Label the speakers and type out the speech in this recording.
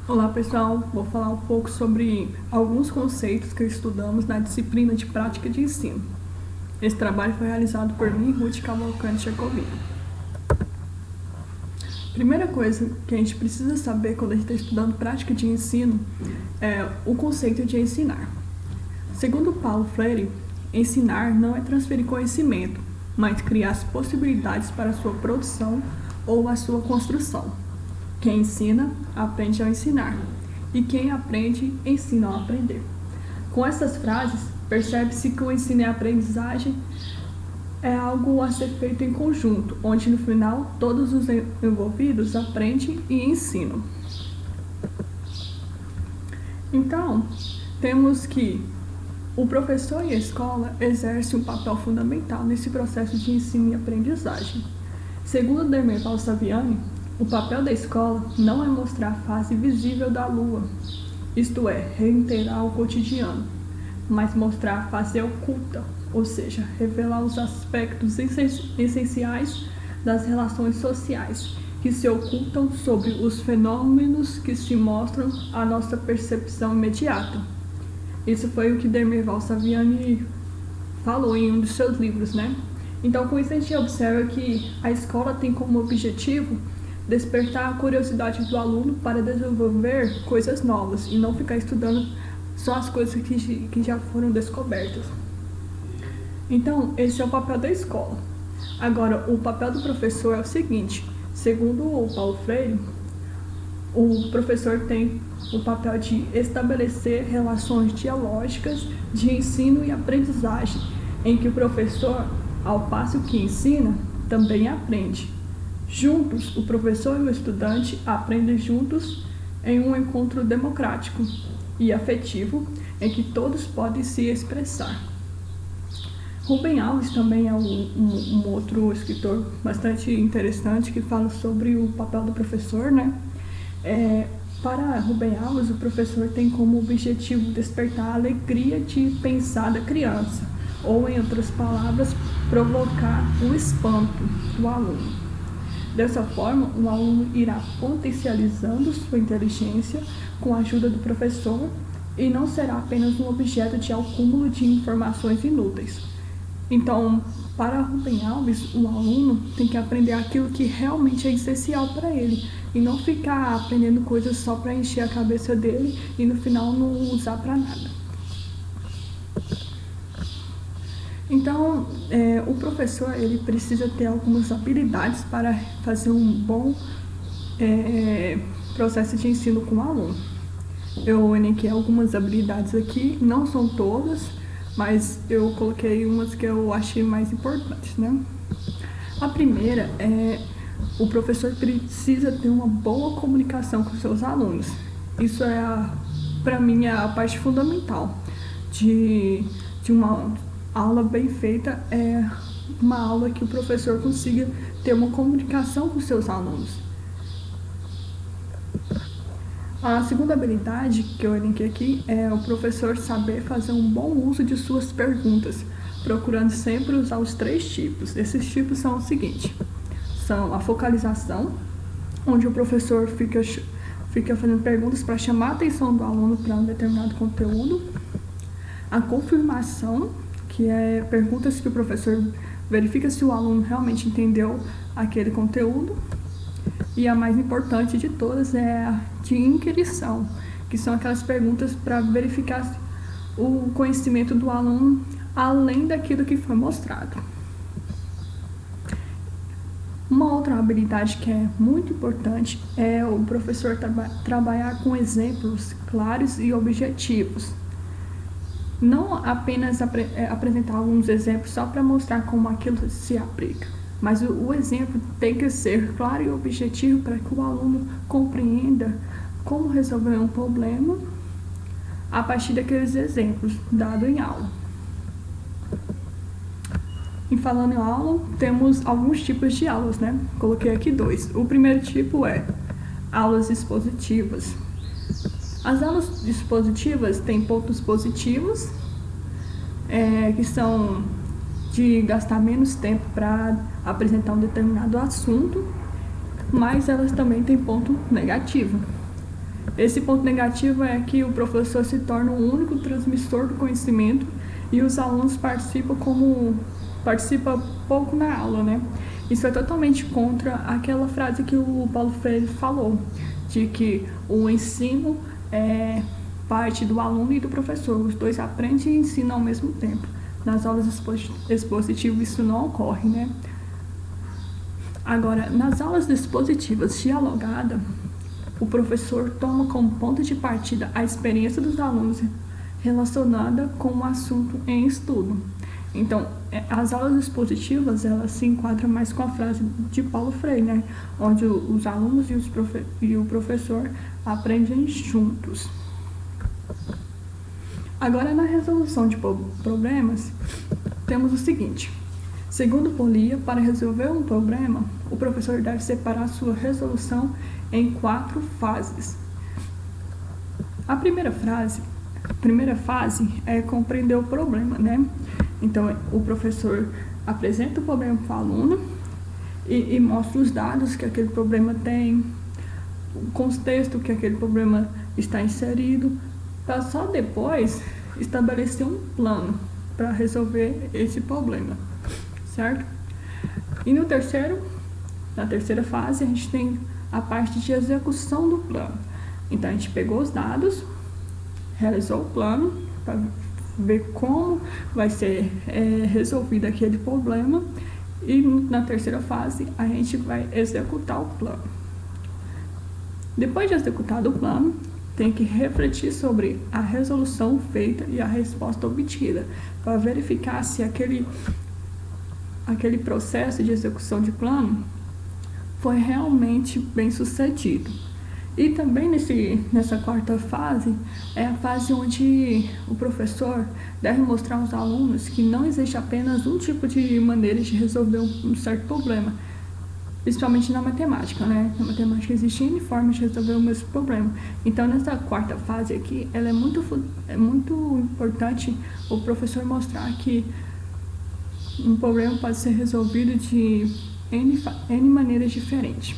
Speaker 1: Olá pessoal, vou falar um pouco sobre alguns conceitos que estudamos na disciplina de prática de ensino. Esse trabalho foi realizado por mim e Ruth Cavalcante Jacobino. Primeira coisa que a gente precisa saber quando a gente está estudando prática de ensino é o conceito de ensinar. Segundo Paulo Freire, ensinar não é transferir conhecimento, mas criar as possibilidades para a sua produção ou a sua construção. Quem ensina, aprende ao ensinar. E quem aprende, ensina ao aprender. Com essas frases, percebe-se que o ensino e a aprendizagem é algo a ser feito em conjunto, onde no final todos os envolvidos aprendem e ensinam. Então, temos que o professor e a escola exercem um papel fundamental nesse processo de ensino e aprendizagem. Segundo Dermerval Saviani, o papel da escola não é mostrar a face visível da lua, isto é, reiterar o cotidiano, mas mostrar a face oculta, ou seja, revelar os aspectos essenciais das relações sociais que se ocultam sobre os fenômenos que se mostram à nossa percepção imediata. Isso foi o que Dermerval Saviani falou em um dos seus livros, né? Então, com isso a gente observa que a escola tem como objetivo despertar a curiosidade do aluno para desenvolver coisas novas e não ficar estudando só as coisas que já foram descobertas. Então, esse é o papel da escola. Agora, o papel do professor é o seguinte: segundo o Paulo Freire, o professor tem o papel de estabelecer relações dialógicas de ensino e aprendizagem, em que o professor, ao passo que ensina, também aprende. Juntos, o professor e o estudante aprendem juntos em um encontro democrático e afetivo em que todos podem se expressar. Rubem Alves também é um outro escritor bastante interessante que fala sobre o papel do professor, né? Para Rubem Alves, o professor tem como objetivo despertar a alegria de pensar da criança, ou, em outras palavras, provocar o espanto do aluno. Dessa forma, o aluno irá potencializando sua inteligência com a ajuda do professor e não será apenas um objeto de acúmulo de informações inúteis. Então, para Rubem Alves, o aluno tem que aprender aquilo que realmente é essencial para ele e não ficar aprendendo coisas só para encher a cabeça dele e no final não usar para nada. Então, o professor ele precisa ter algumas habilidades para fazer um bom processo de ensino com o aluno. Eu elenquei algumas habilidades aqui, não são todas, mas eu coloquei umas que eu achei mais importantes, né? A primeira é o professor precisa ter uma boa comunicação com seus alunos. Isso para mim, é a parte fundamental de uma aula bem feita, é uma aula que o professor consiga ter uma comunicação com seus alunos. A segunda habilidade que eu elenquei aqui é o professor saber fazer um bom uso de suas perguntas, procurando sempre usar os 3 tipos. Esses tipos são o seguinte: são a focalização, onde o professor fica fazendo perguntas para chamar a atenção do aluno para um determinado conteúdo; a confirmação, que é perguntas que o professor verifica se o aluno realmente entendeu aquele conteúdo; e a mais importante de todas é a de inquirição, que são aquelas perguntas para verificar o conhecimento do aluno além daquilo que foi mostrado. Uma outra habilidade que é muito importante é o professor trabalhar com exemplos claros e objetivos. Não apenas apresentar alguns exemplos só para mostrar como aquilo se aplica, mas o exemplo tem que ser claro e objetivo para que o aluno compreenda como resolver um problema a partir daqueles exemplos dados em aula. E falando em aula, temos alguns tipos de aulas, né? Coloquei aqui 2. O primeiro tipo é aulas expositivas. As aulas expositivas têm pontos positivos, que são de gastar menos tempo para apresentar um determinado assunto, mas elas também têm ponto negativo, Esse ponto negativo é que o professor se torna o único transmissor do conhecimento e os alunos participam pouco na aula, né? Isso é totalmente contra aquela frase que o Paulo Freire falou, de que o ensino é parte do aluno e do professor, os dois aprendem e ensinam ao mesmo tempo. Nas aulas expositivas isso não ocorre, né? Agora, nas aulas expositivas dialogadas, o professor toma como ponto de partida a experiência dos alunos relacionada com o assunto em estudo. Então, as aulas expositivas, elas se enquadram mais com a frase de Paulo Freire, né? Onde os alunos e o professor aprendem juntos. Agora, na resolução de problemas, temos o seguinte. Segundo Polia, para resolver um problema, o professor deve separar sua resolução em 4 fases. A primeira fase é compreender o problema, né? Então, o professor apresenta o problema para o aluno e mostra os dados que aquele problema tem, o contexto que aquele problema está inserido, para só depois estabelecer um plano para resolver esse problema, certo? E na terceira fase, a gente tem a parte de execução do plano. Então, a gente pegou os dados, realizou o plano para ver como vai ser resolvido aquele problema e na terceira fase a gente vai executar o plano. Depois de executado o plano, tem que refletir sobre a resolução feita e a resposta obtida para verificar se aquele processo de execução de plano foi realmente bem sucedido. E também nessa quarta fase, é a fase onde o professor deve mostrar aos alunos que não existe apenas um tipo de maneira de resolver um certo problema, principalmente na matemática, né? Na matemática existem N formas de resolver o mesmo problema. Então, nessa quarta fase aqui, ela é muito importante o professor mostrar que um problema pode ser resolvido de N maneiras diferentes.